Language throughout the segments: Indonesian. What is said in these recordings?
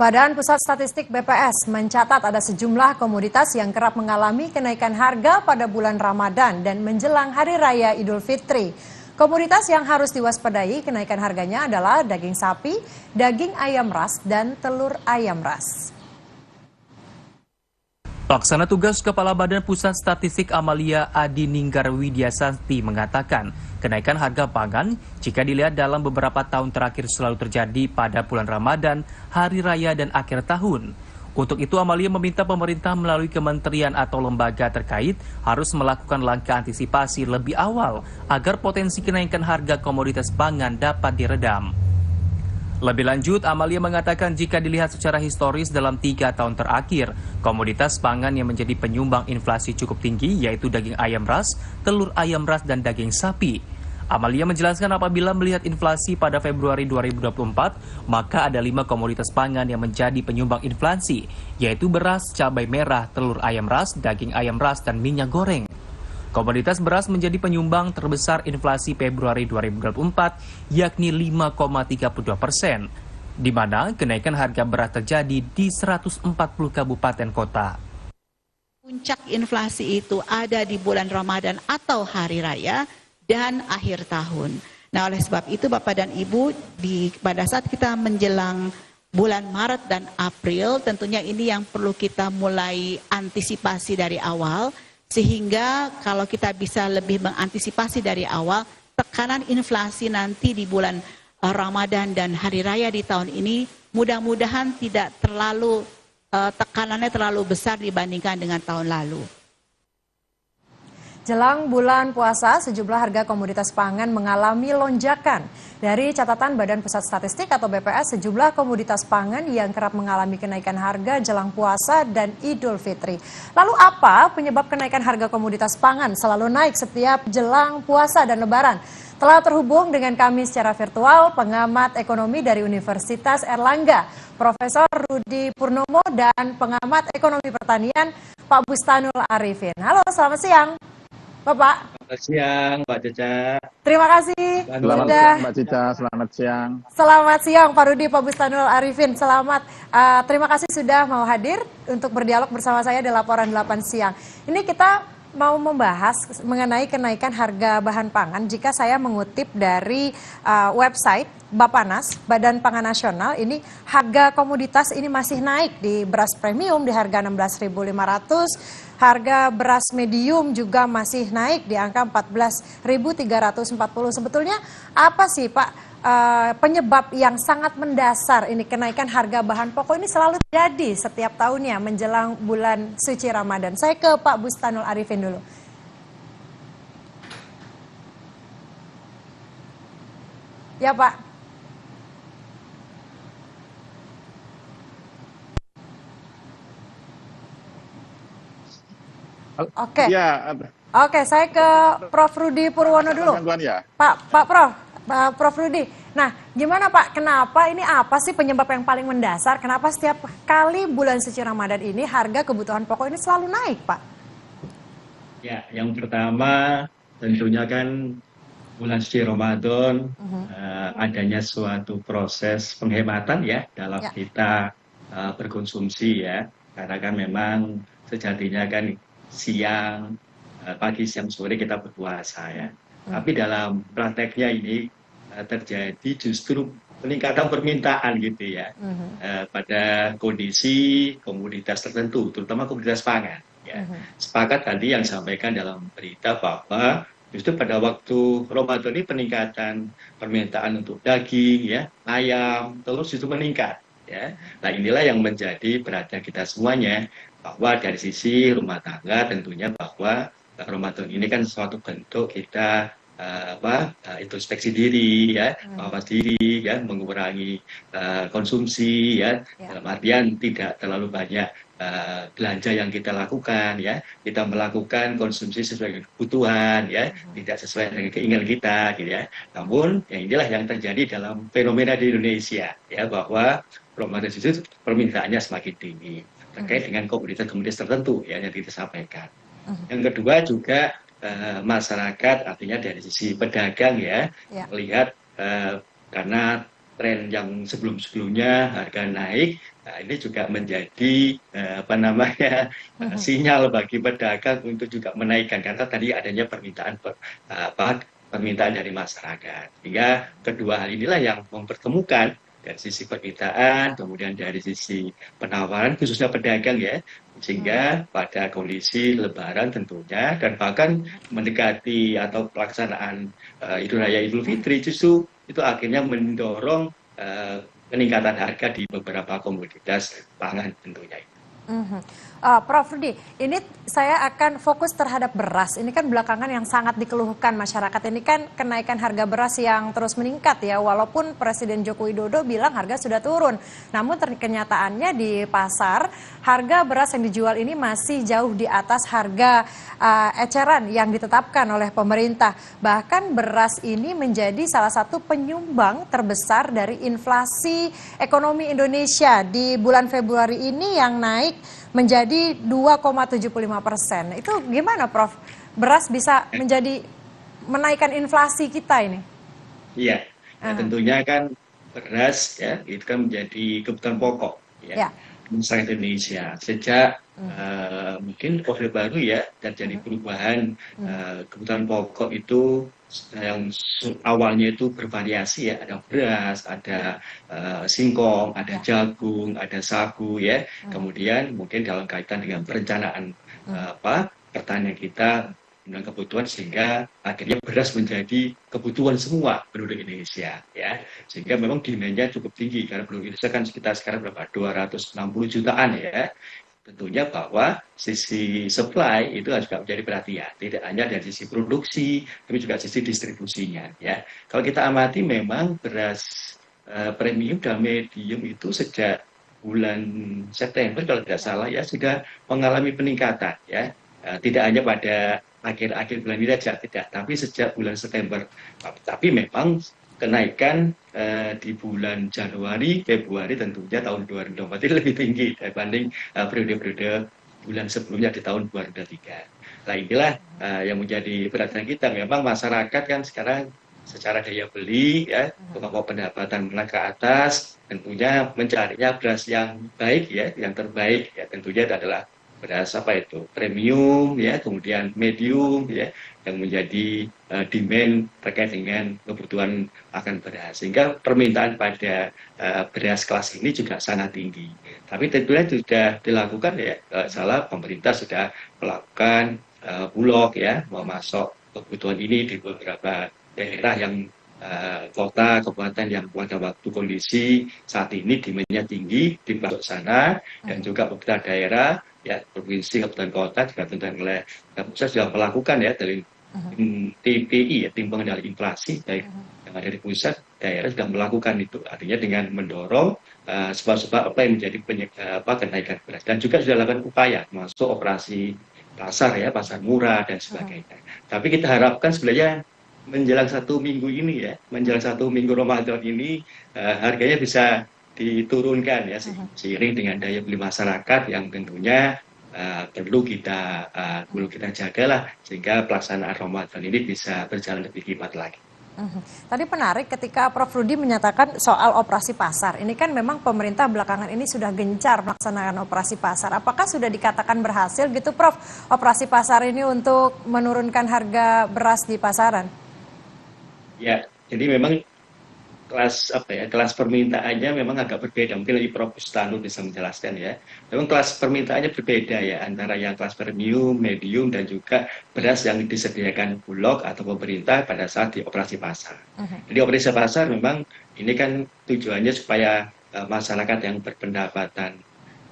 Badan Pusat Statistik BPS mencatat ada sejumlah komoditas yang kerap mengalami kenaikan harga pada bulan Ramadan dan menjelang Hari Raya Idul Fitri. Komoditas yang harus diwaspadai kenaikan harganya adalah daging sapi, daging ayam ras, dan telur ayam ras. Pelaksana tugas Kepala Badan Pusat Statistik Amalia Adi Ninggar Widyasanti mengatakan, kenaikan harga pangan jika dilihat dalam beberapa tahun terakhir selalu terjadi pada bulan Ramadan, Hari Raya, dan akhir tahun. Untuk itu, Amalia meminta pemerintah melalui kementerian atau lembaga terkait harus melakukan langkah antisipasi lebih awal agar potensi kenaikan harga komoditas pangan dapat diredam. Lebih lanjut, Amalia mengatakan jika dilihat secara historis dalam 3 tahun terakhir, komoditas pangan yang menjadi penyumbang inflasi cukup tinggi yaitu daging ayam ras, telur ayam ras, dan daging sapi. Amalia menjelaskan apabila melihat inflasi pada Februari 2024, maka ada 5 komoditas pangan yang menjadi penyumbang inflasi, yaitu beras, cabai merah, telur ayam ras, daging ayam ras, dan minyak goreng. Komoditas beras menjadi penyumbang terbesar inflasi Februari 2024, yakni 5,32%, di mana kenaikan harga beras terjadi di 140 kabupaten kota. Puncak inflasi itu ada di bulan Ramadan atau Hari Raya dan akhir tahun. Nah, oleh sebab itu Bapak dan Ibu, pada saat kita menjelang bulan Maret dan April, tentunya ini yang perlu kita mulai antisipasi dari awal, sehingga kalau kita bisa lebih mengantisipasi dari awal, tekanan inflasi nanti di bulan Ramadan dan Hari Raya di tahun ini mudah-mudahan tidak terlalu tekanannya terlalu besar dibandingkan dengan tahun lalu. Jelang bulan puasa, sejumlah harga komoditas pangan mengalami lonjakan. Dari catatan Badan Pusat Statistik atau BPS, sejumlah komoditas pangan yang kerap mengalami kenaikan harga jelang puasa dan Idul Fitri. Lalu apa penyebab kenaikan harga komoditas pangan selalu naik setiap jelang puasa dan Lebaran? Telah terhubung dengan kami secara virtual pengamat ekonomi dari Universitas Erlangga, Profesor Rudi Purnomo, dan pengamat ekonomi pertanian Pak Bustanul Arifin. Halo, selamat siang. Bapak. Selamat siang, Mbak Cica. Terima kasih. Selamat siang, Mbak Cica. Selamat siang. Selamat siang, Pak Rudi, Pak Bustanul Arifin. Selamat. Terima kasih sudah mau hadir untuk berdialog bersama saya di Laporan 8 Siang. Ini kita mau membahas mengenai kenaikan harga bahan pangan. Jika saya mengutip dari website Bapanas, Badan Pangan Nasional, ini harga komoditas ini masih naik di beras premium di harga 16.500. Harga beras medium juga masih naik di angka 14.340. Sebetulnya apa sih Pak penyebab yang sangat mendasar ini kenaikan harga bahan pokok ini selalu terjadi setiap tahunnya menjelang bulan suci Ramadan? Saya ke Pak Bustanul Arifin dulu. Ya Pak. Oke. Ya. Oke, saya ke Prof. Rudi Purwono dulu. Ya. Prof. Rudi. Nah, gimana Pak? Kenapa ini apa sih penyebab yang paling mendasar? Kenapa setiap kali bulan suci Ramadan ini harga kebutuhan pokok ini selalu naik, Pak? Ya, yang pertama tentunya kan bulan suci Ramadan adanya suatu proses penghematan ya dalam kita berkonsumsi ya. Karena kan memang sejatinya kan siang, pagi, siang, sore kita berpuasa ya. Tapi dalam prakteknya ini terjadi justru peningkatan permintaan gitu ya. Pada kondisi komoditas tertentu, terutama komoditas pangan. Ya. Sepakat tadi yang disampaikan dalam berita bahwa justru pada waktu Ramadan ini peningkatan permintaan untuk daging, ya, ayam, telur justru meningkat. Ya. Nah inilah yang menjadi perhatian kita semuanya, bahwa dari sisi rumah tangga tentunya bahwa Ramadan ini kan suatu bentuk kita introspeksi diri ya, mawas diri ya, mengurangi konsumsi ya, dalam artian tidak terlalu banyak belanja yang kita lakukan ya, kita melakukan konsumsi sesuai dengan kebutuhan ya, tidak sesuai dengan keinginan kita gitu ya. Namun ya inilah yang terjadi dalam fenomena di Indonesia ya, bahwa Ramadan itu permintaannya semakin tinggi terkait dengan komoditas-komoditas tertentu ya yang kita sampaikan. Yang kedua juga masyarakat, artinya dari sisi pedagang ya, melihat karena tren yang sebelum-sebelumnya harga naik. Nah, ini juga menjadi apa namanya sinyal bagi pedagang untuk juga menaikkan karena tadi adanya permintaan dari masyarakat. Sehingga kedua hal inilah yang mempertemukan dari sisi permintaan, kemudian dari sisi penawaran khususnya pedagang ya, sehingga pada kondisi Lebaran tentunya dan bahkan mendekati atau pelaksanaan Idul Raya Idul Fitri justru itu akhirnya mendorong peningkatan harga di beberapa komoditas pangan tentunya. Prof. Rudi, ini saya akan fokus terhadap beras. Ini kan belakangan yang sangat dikeluhkan masyarakat. Ini kan kenaikan harga beras yang terus meningkat ya. Walaupun Presiden Joko Widodo bilang harga sudah turun. Namun kenyataannya di pasar, harga beras yang dijual ini masih jauh di atas harga eceran yang ditetapkan oleh pemerintah. Bahkan beras ini menjadi salah satu penyumbang terbesar dari inflasi ekonomi Indonesia. Di bulan Februari ini yang naik menjadi 2,75%. Itu gimana, Prof? Beras bisa menjadi menaikkan inflasi kita ini? Iya, nah, tentunya kan beras ya itu kan menjadi kebutuhan pokok ya masyarakat Indonesia sejak mungkin Orde Baru ya terjadi perubahan kebutuhan pokok itu yang awalnya itu bervariasi ya, ada beras, ada singkong, ada jagung, ada sagu ya. Kemudian mungkin dalam kaitan dengan perencanaan pertanian kita dengan kebutuhan sehingga akhirnya beras menjadi kebutuhan semua penduduk Indonesia ya. Sehingga memang demand-nya cukup tinggi karena penduduk Indonesia kan sekitar sekarang berapa 260 jutaan ya. Tentunya bahwa sisi supply itu harus juga menjadi perhatian, tidak hanya dari sisi produksi, tapi juga sisi distribusinya. Ya, kalau kita amati memang beras premium dan medium itu sejak bulan September kalau tidak salah ya sudah mengalami peningkatan. Ya, tidak hanya pada akhir-akhir bulan ini saja tidak, tapi sejak bulan September. Tapi memang kenaikan di bulan Januari, Februari tentunya tahun 2024 ini lebih tinggi dibanding periode-periode bulan sebelumnya di tahun 2023. Nah inilah yang menjadi perhatian kita. Memang masyarakat kan sekarang secara daya beli, ya, kemampuan pendapatan menengah ke atas, tentunya mencarinya beras yang baik, ya, yang terbaik, ya, tentunya adalah beras apa itu premium ya kemudian medium ya yang menjadi demand terkait dengan kebutuhan akan beras sehingga permintaan pada beras kelas ini juga sangat tinggi tapi tentunya sudah dilakukan ya salah pemerintah sudah melakukan bulog ya memasok kebutuhan ini di beberapa daerah yang kota, kabupaten yang pada waktu kondisi saat ini demand-nya tinggi di pelosok sana dan juga beberapa daerah ya provinsi, kabupaten kota juga tentunya oleh pusat sudah melakukan ya dari TPI ya tim pengendali inflasi baik yang ada di pusat daerah sudah melakukan itu artinya dengan mendorong sebab-sebab apa yang menjadi kenaikan beras dan juga sudah lakukan upaya masuk operasi pasar ya pasar murah dan sebagainya. Tapi kita harapkan sebenarnya menjelang 1 minggu ini ya, menjelang 1 minggu Ramadan ini harganya bisa diturunkan ya seiring dengan daya beli masyarakat yang tentunya perlu kita jagalah sehingga pelaksanaan Ramadan ini bisa berjalan lebih hemat lagi. Tadi menarik ketika Prof. Rudi menyatakan soal operasi pasar. Ini kan memang pemerintah belakangan ini sudah gencar melaksanakan operasi pasar. Apakah sudah dikatakan berhasil gitu Prof. Operasi pasar ini untuk menurunkan harga beras di pasaran? Ya, jadi memang kelas permintaannya memang agak berbeda. Mungkin dari Prof. Bustanu bisa menjelaskan ya. Memang kelas permintaannya berbeda ya antara yang kelas premium, medium dan juga beras yang disediakan Bulog atau pemerintah pada saat di operasi pasar. Jadi operasi pasar memang ini kan tujuannya supaya masyarakat yang berpendapatan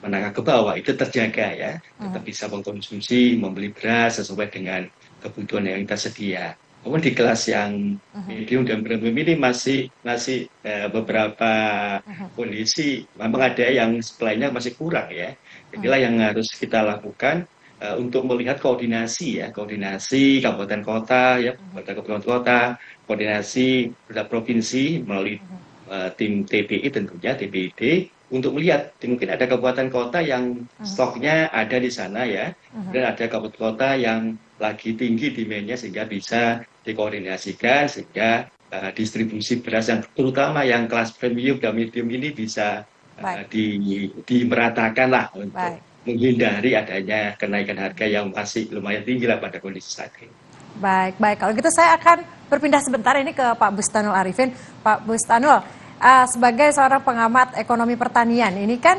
menengah ke bawah itu terjaga ya, tetap bisa mengkonsumsi, membeli beras sesuai dengan kebutuhan yang tersedia. Namun di kelas yang medium dan premium ini masih beberapa kondisi memang ada yang supply-nya masih kurang ya. Inilah yang harus kita lakukan untuk melihat koordinasi kabupaten kota ya, kabupaten kota, koordinasi provinsi melalui tim TPI tentunya TPID untuk melihat mungkin ada kabupaten kota yang stoknya ada di sana ya, dan ada kabupaten kota yang lagi tinggi demand-nya sehingga bisa dikoordinasikan sehingga distribusi beras yang terutama yang kelas premium dan medium ini bisa dimeratakan lah untuk menghindari adanya kenaikan harga yang masih lumayan tinggi lah pada kondisi saat ini. Baik. Kalau gitu saya akan berpindah sebentar ini ke Pak Bustanul Arifin. Pak Bustanul, sebagai seorang pengamat ekonomi pertanian, ini kan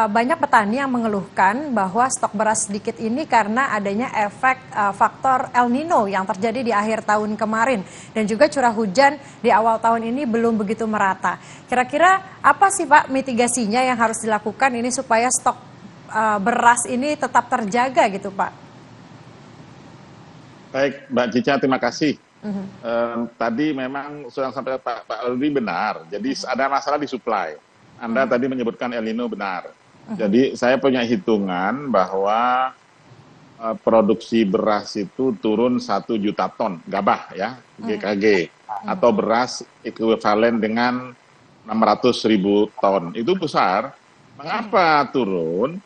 banyak petani yang mengeluhkan bahwa stok beras sedikit ini karena adanya efek faktor El Nino yang terjadi di akhir tahun kemarin. Dan juga curah hujan di awal tahun ini belum begitu merata. Kira-kira apa sih Pak mitigasinya yang harus dilakukan ini supaya stok beras ini tetap terjaga gitu Pak? Baik, Mbak Cica, terima kasih. Tadi memang sudah sampai Pak Rudi benar. Jadi ada masalah di supply. Anda tadi menyebutkan El Nino benar. Jadi saya punya hitungan bahwa produksi beras itu turun 1 juta ton gabah ya, GKG, atau beras ekuivalen dengan 600.000 ton. Itu besar. Mengapa turun?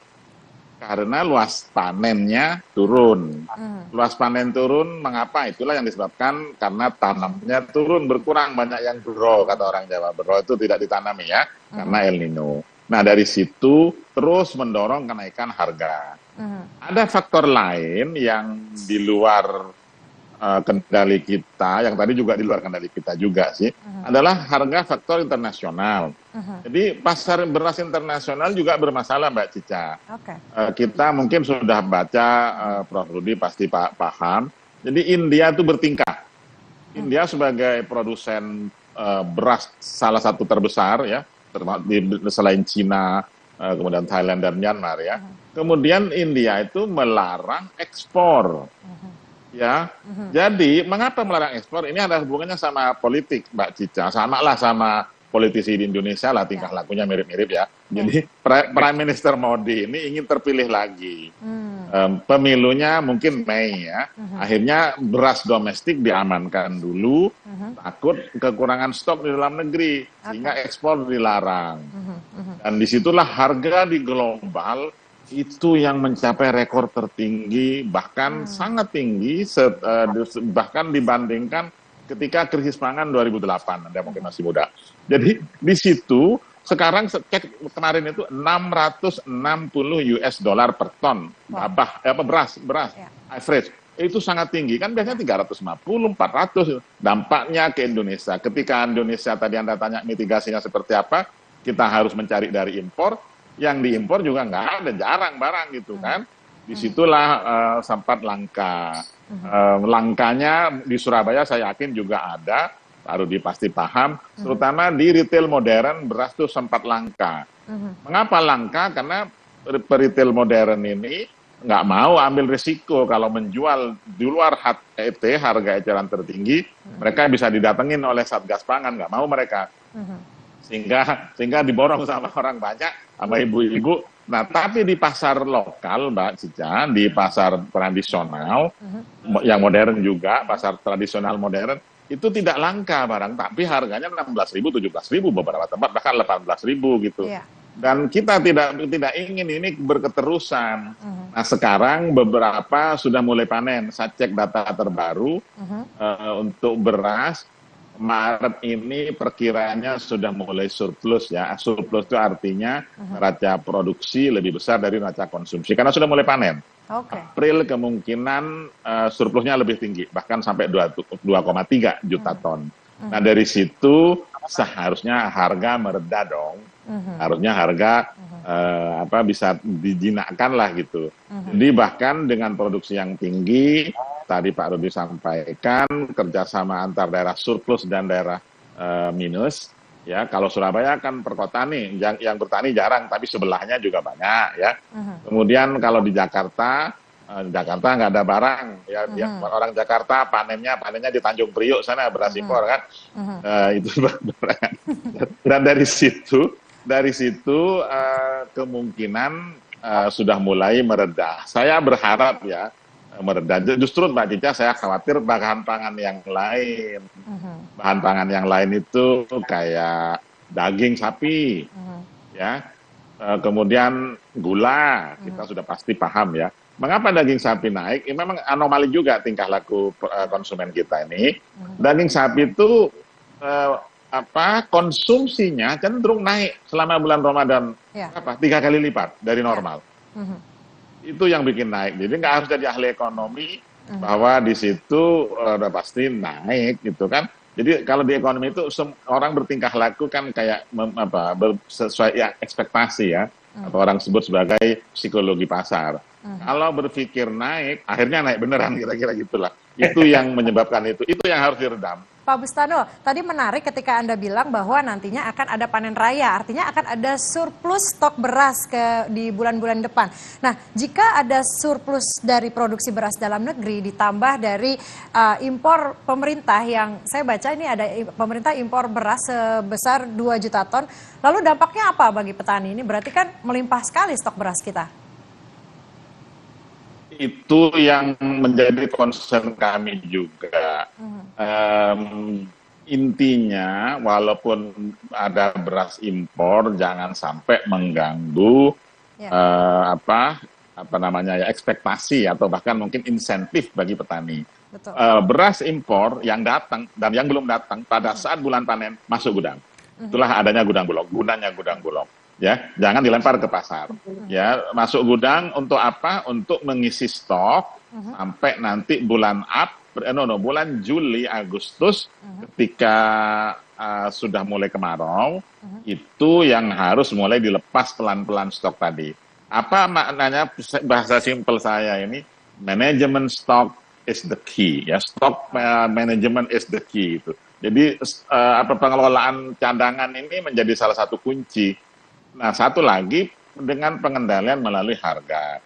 Karena luas panennya turun. Luas panen turun, mengapa? Itulah yang disebabkan karena tanamnya turun, berkurang, banyak yang bero, kata orang Jawa. Bero itu tidak ditanami ya, karena El Nino. Nah, dari situ terus mendorong kenaikan harga. Ada faktor lain yang di luar kendali kita, yang tadi juga di luar kendali kita juga sih, adalah harga faktor internasional. Jadi pasar beras internasional juga bermasalah, Mbak Cica. Kita mungkin sudah baca, Prof. Rudi pasti paham. Jadi India itu bertingkah. India sebagai produsen beras salah satu terbesar ya, selain Cina, kemudian Thailand dan Myanmar ya. Kemudian India itu melarang ekspor. Ya, jadi mengapa melarang ekspor? Ini ada hubungannya sama politik, Mbak Cica. Sama lah sama politisi di Indonesia lah, tingkah lakunya mirip-mirip ya. Jadi Prime Minister Modi ini ingin terpilih lagi. Pemilunya mungkin Mei ya. Akhirnya beras domestik diamankan dulu, takut kekurangan stok di dalam negeri, sehingga ekspor dilarang. Dan disitulah harga di global itu yang mencapai rekor tertinggi, bahkan sangat tinggi, bahkan dibandingkan ketika krisis pangan 2008, Anda mungkin masih muda. Jadi di situ sekarang cek kemarin itu 660 US dollar per ton beras average. Itu sangat tinggi, kan biasanya 350, 400. Dampaknya ke Indonesia. Ketika Indonesia tadi Anda tanya mitigasinya seperti apa, kita harus mencari dari impor. Yang diimpor juga nggak ada, jarang barang gitu kan. Disitulah sempat langka. Langkanya di Surabaya saya yakin juga ada, Pak Rudi pasti paham, terutama di retail modern beras itu sempat langka. Mengapa langka? Karena retail modern ini nggak mau ambil risiko kalau menjual di luar HET, harga eceran tertinggi, mereka bisa didatengin oleh Satgas Pangan, nggak mau mereka. Sehingga diborong sama orang banyak, sama ibu-ibu. Nah, tapi di pasar lokal, Mbak Cica, di pasar tradisional, yang modern juga, pasar tradisional modern, itu tidak langka barang, tapi harganya 16.000, 17.000, beberapa tempat bahkan 18.000 gitu. Dan kita tidak ingin ini berketerusan. Nah, sekarang beberapa sudah mulai panen. Saya cek data terbaru untuk beras, Maret ini perkiraannya sudah mulai surplus ya. Surplus itu artinya neraca produksi lebih besar dari neraca konsumsi karena sudah mulai panen. April kemungkinan surplusnya lebih tinggi, bahkan sampai 2,3 juta ton. Nah, dari situ seharusnya harga mereda dong. Harusnya harga bisa dijinakkan lah gitu. Jadi bahkan dengan produksi yang tinggi, tadi Pak Rudi sampaikan kerjasama antar daerah surplus dan daerah minus. Ya, kalau Surabaya kan perkotaan nih, yang bertani jarang, tapi sebelahnya juga banyak ya. Kemudian kalau di Jakarta nggak ada barang, ya, orang Jakarta panennya di Tanjung Priok sana beras impor kan, itu barang. Dan dari situ kemungkinan sudah mulai mereda. Saya berharap ya mereda. Justru Mbak Cica saya khawatir bahan pangan yang lain. Bahan pangan yang lain itu kayak daging sapi, ya. Kemudian gula, kita sudah pasti paham ya. Mengapa daging sapi naik? Ini memang anomali juga tingkah laku konsumen kita ini. Daging sapi itu konsumsinya cenderung naik selama bulan Ramadan, Ya. 3 kali lipat dari normal. Mhm. Itu yang bikin naik. Jadi nggak harus jadi ahli ekonomi bahwa di situ udah pasti naik gitu kan. Jadi kalau di ekonomi itu orang bertingkah laku kan kayak sesuai ya ekspektasi ya, atau orang sebut sebagai psikologi pasar. Kalau berpikir naik, akhirnya naik beneran, kira-kira gitulah. Itu yang menyebabkan itu yang harus diredam. Pak Bustano, tadi menarik ketika Anda bilang bahwa nantinya akan ada panen raya, artinya akan ada surplus stok beras di bulan-bulan depan. Nah, jika ada surplus dari produksi beras dalam negeri ditambah dari impor pemerintah yang saya baca ini ada pemerintah impor beras sebesar 2 juta ton, lalu dampaknya apa bagi petani? Ini berarti kan melimpah sekali stok beras kita. Itu yang menjadi concern kami juga. Intinya, walaupun ada beras impor, jangan sampai mengganggu ekspektasi atau bahkan mungkin insentif bagi petani. Betul. Beras impor yang datang dan yang belum datang pada saat bulan panen masuk gudang. Itulah adanya gudang bulog, gunanya gudang bulog. Ya, jangan dilempar ke pasar. Ya, masuk gudang untuk apa? Untuk mengisi stok sampai nanti bulan bulan Juli Agustus ketika sudah mulai kemarau, itu yang harus mulai dilepas pelan-pelan stok tadi. Apa maknanya bahasa simpel saya ini? Manajemen stok is the key. Ya, stock management is the key itu. Jadi pengelolaan cadangan ini menjadi salah satu kunci. Nah, satu lagi dengan pengendalian melalui harga.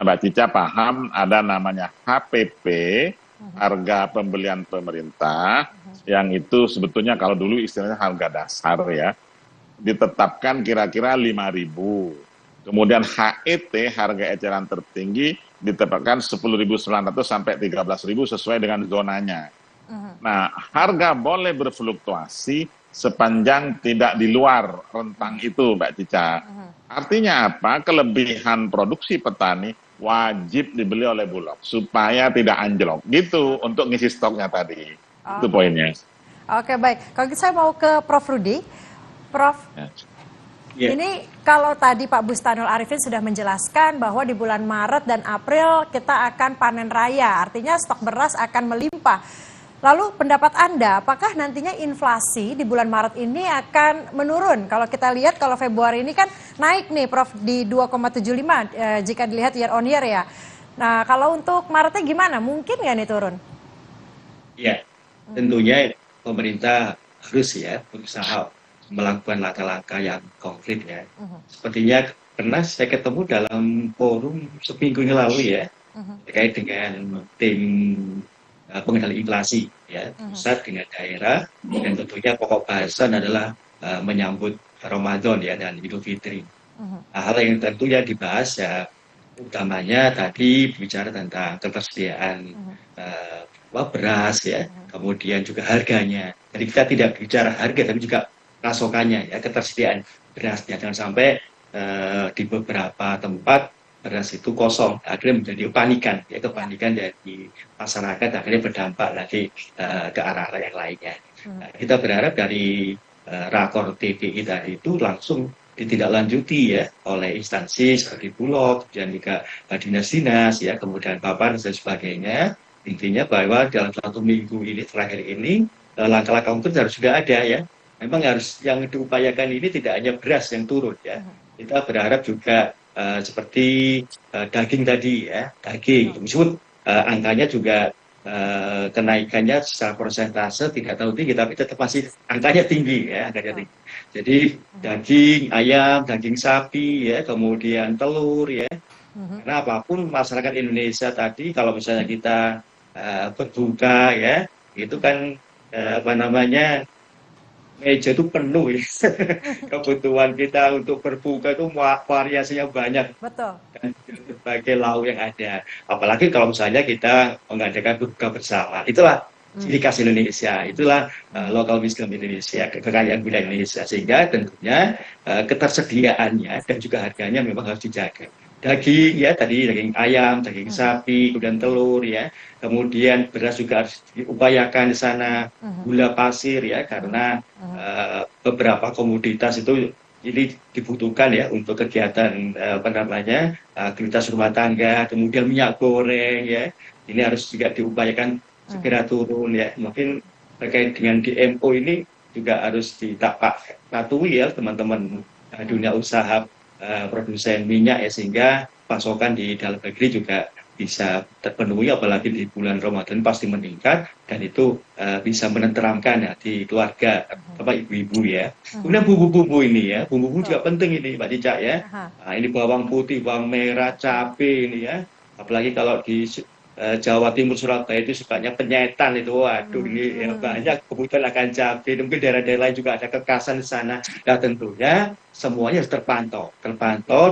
Mbak Cica paham ada namanya HPP, harga pembelian pemerintah, yang itu sebetulnya kalau dulu istilahnya harga dasar ya, ditetapkan kira-kira 5.000. Kemudian HET, harga eceran tertinggi, ditetapkan 10.900 sampai 13.000 sesuai dengan zonanya. Nah, harga boleh berfluktuasi sepanjang tidak di luar rentang itu, Mbak Cica. Artinya apa? Kelebihan produksi petani wajib dibeli oleh Bulog supaya tidak anjlok. Gitu untuk ngisi stoknya tadi. Itu poinnya. Oke, baik. Kalau gitu saya mau ke Prof. Rudi. Prof, ini kalau tadi Pak Bustanul Arifin sudah menjelaskan bahwa di bulan Maret dan April kita akan panen raya. Artinya stok beras akan melimpah. Lalu pendapat Anda, apakah nantinya inflasi di bulan Maret ini akan menurun? Kalau kita lihat, kalau Februari ini kan naik nih Prof di 2,75 jika dilihat year on year ya. Nah, kalau untuk Maretnya gimana? Mungkin nggak nih turun? Ya, tentunya pemerintah harus ya berusaha melakukan langkah-langkah yang konkret ya. Sepertinya pernah saya ketemu dalam forum seminggu yang lalu ya, terkait dengan tim pengendali inflasi ya, pusat dengan daerah, dan tentunya pokok bahasan adalah menyambut Ramadan ya dan Idul Fitri. Hal yang tentunya dibahas ya utamanya tadi bicara tentang ketersediaan beras ya, kemudian juga harganya. Jadi kita tidak bicara harga tapi juga pasokannya ya, ketersediaan berasnya. Jangan sampai di beberapa tempat beras itu kosong, akhirnya menjadi kepanikan, ya kepanikan dari masyarakat, akhirnya berdampak lagi ke arah yang lainnya. Kita berharap dari rakor TPI tadi itu langsung ditindaklanjuti ya oleh instansi seperti Bulog, dan juga dinas-dinas ya, kemudian Bapak dan sebagainya. Intinya bahwa dalam 1 minggu ini terakhir ini langkah-langkah konkret harus sudah ada ya. Memang harus yang diupayakan ini tidak hanya beras yang turun ya. Kita berharap juga seperti daging tadi ya, daging meskipun angkanya juga kenaikannya secara persentase tidak terlalu tinggi, tapi tetap masih angkanya tinggi ya, angkanya tinggi. Jadi daging ayam, daging sapi ya, kemudian telur ya. Karena apapun masyarakat Indonesia tadi kalau misalnya kita berbuka ya, itu kan meja itu penuh ya. Kebutuhan kita untuk berbuka itu variasinya banyak. Betul. Dan berbagai lauk yang ada. Apalagi kalau misalnya kita mengadakan berbuka bersama. Itulah ciri khas Indonesia. Itulah local wisdom Indonesia, kekayaan budaya Indonesia. Sehingga tentunya ketersediaannya dan juga harganya memang harus dijaga. daging ya, tadi daging ayam, daging sapi, kemudian telur ya, kemudian beras juga harus diupayakan di sana, gula pasir ya, karena beberapa komoditas itu ini dibutuhkan ya untuk kegiatan apa namanya aktivitas rumah tangga, kemudian minyak goreng ya, ini harus juga diupayakan segera turun ya. Mungkin terkait dengan DMO ini juga harus patuhi ya teman-teman dunia usaha produsen minyak ya, sehingga pasokan di dalam negeri juga bisa terpenuhi, apalagi di bulan Ramadan pasti meningkat, dan itu bisa menenteramkan ya di keluarga apa ibu-ibu ya. Kemudian bumbu-bumbu ini ya, bumbu-bumbu juga penting ini Mbak Cica ya. Nah, ini bawang putih, bawang merah, cabai ini ya. Apalagi kalau di Jawa Timur, Surabaya itu sukanya penyetan itu, waduh ini ya, banyak kebutuhan akan cabai. Mungkin daerah-daerah lain juga ada kekasan di sana. Nah tentunya semuanya harus terpantau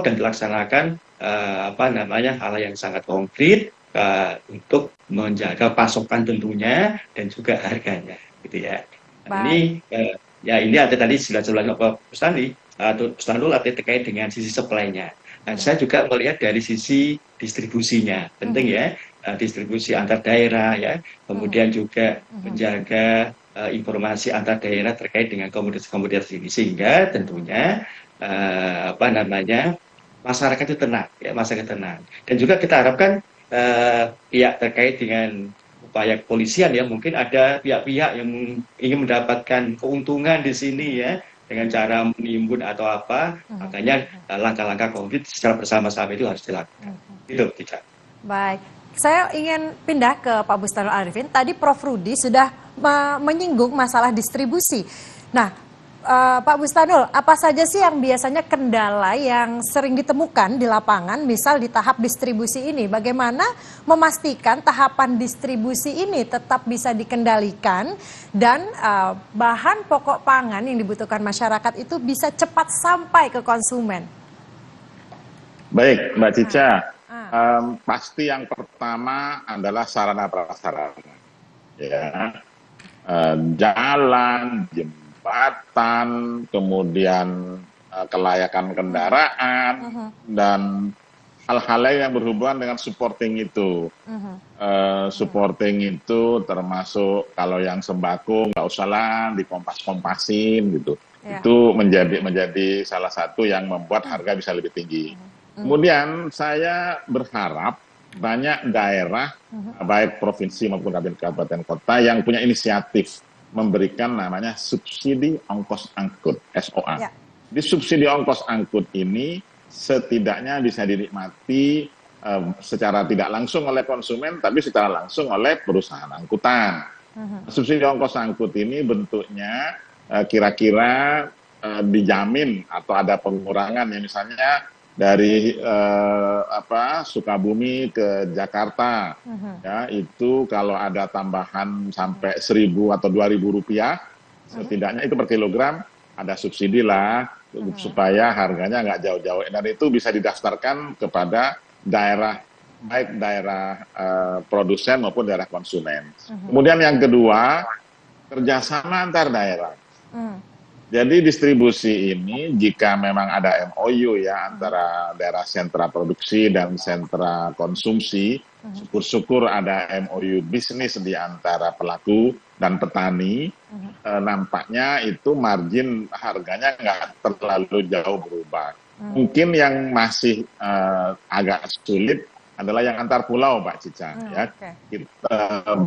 dan dilaksanakan apa namanya hal yang sangat konkret untuk menjaga pasokan tentunya dan juga harganya, gitu ya. Nah, ini ya ini ada tadi sudah Pak Bustanul terkait dengan sisi supply-nya. Nah, saya juga melihat dari sisi distribusinya, penting ya. Distribusi antar daerah ya, kemudian juga menjaga informasi antar daerah terkait dengan komoditas ini, sehingga tentunya apa namanya masyarakat itu tenang ya, masyarakat tenang. Dan juga kita harapkan pihak terkait dengan upaya kepolisian ya, mungkin ada pihak-pihak yang ingin mendapatkan keuntungan di sini ya dengan cara menimbun atau apa, makanya langkah-langkah konkret secara bersama-sama itu harus dilakukan. Itu tidak. Baik. Saya ingin pindah ke Pak Bustanul Arifin. Tadi Prof. Rudi sudah menyinggung masalah distribusi. Nah, Pak Bustanul, apa saja sih yang biasanya kendala yang sering ditemukan di lapangan, misal di tahap distribusi ini? Bagaimana memastikan tahapan distribusi ini tetap bisa dikendalikan dan bahan pokok pangan yang dibutuhkan masyarakat itu bisa cepat sampai ke konsumen? Baik, Mbak Cica. Pasti yang pertama adalah sarana prasarana, ya, jalan, jembatan, kemudian kelayakan kendaraan dan hal-hal lain yang berhubungan dengan supporting itu. Supporting itu termasuk kalau yang sembako nggak usah lah dikompas-kompasin gitu. Itu menjadi salah satu yang membuat harga bisa lebih tinggi. Kemudian saya berharap banyak daerah, baik provinsi maupun kabupaten kota yang punya inisiatif memberikan namanya subsidi ongkos angkut, SOA. Ya. Di subsidi ongkos angkut ini setidaknya bisa dinikmati secara tidak langsung oleh konsumen, tapi secara langsung oleh perusahaan angkutan. Subsidi ongkos angkut ini bentuknya kira-kira dijamin atau ada pengurangan ya, misalnya dari Sukabumi ke Jakarta, ya itu kalau ada tambahan sampai 1.000 atau 2.000 rupiah, setidaknya itu per kilogram ada subsidi lah supaya harganya nggak jauh-jauh, dan itu bisa didaftarkan kepada daerah, baik daerah produsen maupun daerah konsumen. Kemudian yang kedua, kerjasama antar daerah. Jadi distribusi ini jika memang ada MOU ya antara daerah sentra produksi dan sentra konsumsi, syukur-syukur ada MOU bisnis di antara pelaku dan petani, nampaknya itu margin harganya nggak terlalu jauh berubah. Mungkin yang masih agak sulit adalah yang antar pulau, Pak Cica. Ya.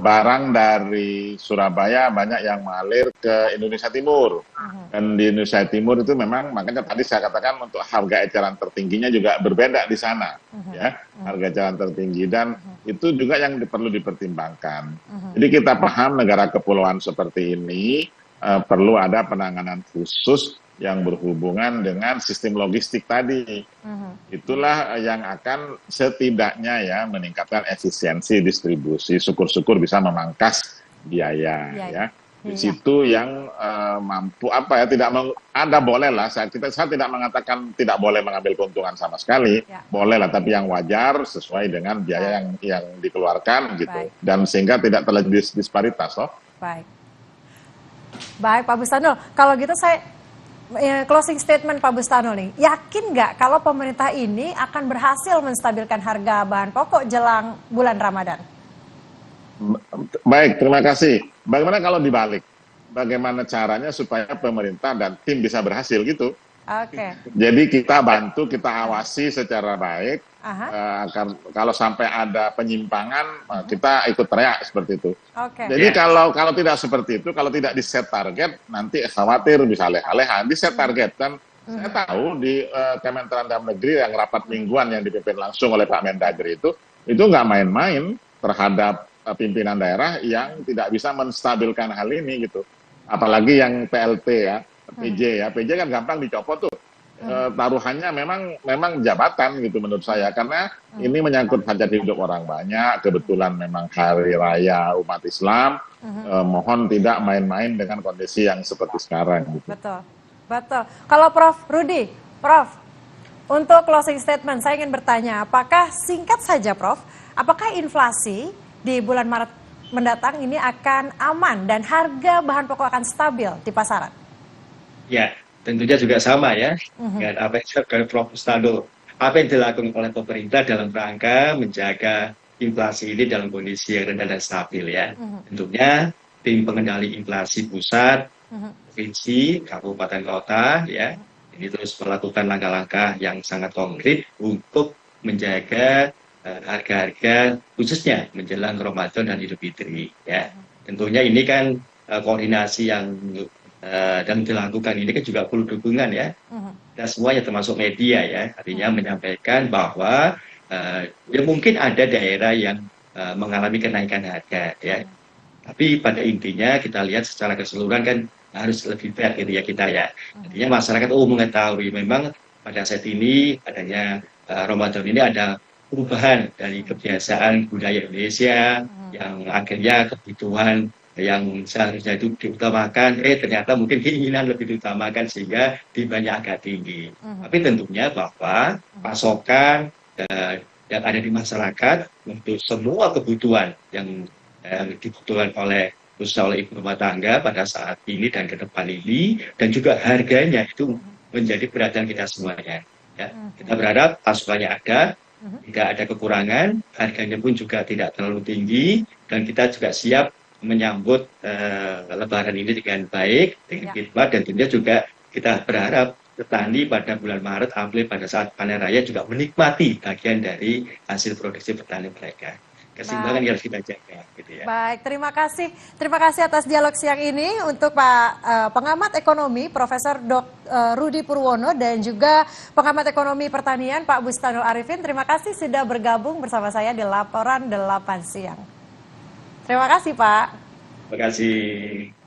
Barang dari Surabaya banyak yang mengalir ke Indonesia Timur. Dan di Indonesia Timur itu memang, makanya tadi saya katakan untuk harga eceran tertingginya juga berbeda di sana. Ya, harga eceran tertinggi. Dan itu juga yang perlu dipertimbangkan. Jadi kita paham negara kepulauan seperti ini perlu ada penanganan khusus yang berhubungan dengan sistem logistik tadi. Itulah yang akan setidaknya ya meningkatkan efisiensi distribusi, syukur-syukur bisa memangkas biaya ya. Di situ yang mampu ada boleh lah, saya tidak mengatakan tidak boleh mengambil keuntungan sama sekali, boleh lah, tapi yang wajar sesuai dengan biaya yang dikeluarkan gitu. Dan sehingga tidak terjadi disparitas. Baik Pak Bustanul, kalau gitu saya closing statement Pak Bustanul nih, yakin nggak kalau pemerintah ini akan berhasil menstabilkan harga bahan pokok jelang bulan Ramadan? Baik, terima kasih. Bagaimana kalau dibalik? Bagaimana caranya supaya pemerintah dan tim bisa berhasil gitu? Oke. Jadi kita bantu, kita awasi secara baik. Kalau sampai ada penyimpangan, kita ikut teriak seperti itu. Oke. Jadi kalau tidak seperti itu, kalau tidak di-set target, nanti khawatir bisa leha-leha. Di-set target kan, saya tahu di Kementerian Dalam Negeri yang rapat mingguan yang dipimpin langsung oleh Pak Mendagri itu nggak main-main terhadap pimpinan daerah yang tidak bisa menstabilkan hal ini gitu. Apalagi yang PLT ya, PJ ya, PJ kan gampang dicopot tuh. Taruhannya memang jabatan gitu menurut saya, karena ini menyangkut hajat hidup orang banyak, kebetulan memang hari raya umat Islam, mohon tidak main-main dengan kondisi yang seperti sekarang gitu. Betul. Kalau Prof. Rudi, Prof, untuk closing statement saya ingin bertanya, apakah singkat saja Prof, apakah inflasi di bulan Maret mendatang ini akan aman dan harga bahan pokok akan stabil di pasaran? Ya, tentunya juga sama ya, dengan apa yang disampaikan Prof. Bustanul. Apa yang dilakukan oleh pemerintah dalam rangka menjaga inflasi ini dalam kondisi yang rendah dan stabil ya. Tentunya tim pengendali inflasi pusat, provinsi, kabupaten kota ya, ini terus melakukan langkah-langkah yang sangat konkret untuk menjaga harga-harga khususnya menjelang Ramadan dan Idul Fitri ya. Tentunya ini kan koordinasi yang dan dilakukan ini kan juga perlu dukungan ya. Dan semuanya termasuk media ya, artinya menyampaikan bahwa ya mungkin ada daerah yang mengalami kenaikan harga ya. Tapi pada intinya kita lihat secara keseluruhan kan harus lebih fair gitu ya kita ya. Artinya masyarakat mengetahui memang pada saat ini adanya Ramadan ini ada perubahan dari kebiasaan budaya Indonesia yang akhirnya kebutuhan yang seharusnya itu diutamakan, ternyata mungkin keinginan lebih diutamakan sehingga demandnya agak tinggi. Tapi tentunya bahwa pasokan yang ada di masyarakat untuk semua kebutuhan yang dibutuhkan khususnya oleh ibu rumah tangga pada saat ini dan ke depan ini, dan juga harganya itu menjadi perhatian kita semuanya. Ya. Kita berharap pasokannya ada, tidak ada kekurangan, harganya pun juga tidak terlalu tinggi, dan kita juga siap menyambut Lebaran ini dengan baik, dengan khidmat, dan tentunya juga kita berharap petani pada bulan Maret, April pada saat panen raya juga menikmati bagian dari hasil produksi petani mereka. Keseimbangan yang harus kita jaga, gitu ya. Baik, terima kasih atas dialog siang ini untuk Pak pengamat ekonomi Profesor Rudi Purwono dan juga pengamat ekonomi pertanian Pak Bustanul Arifin. Terima kasih sudah bergabung bersama saya di Laporan 8 Siang. Terima kasih Pak. Terima kasih.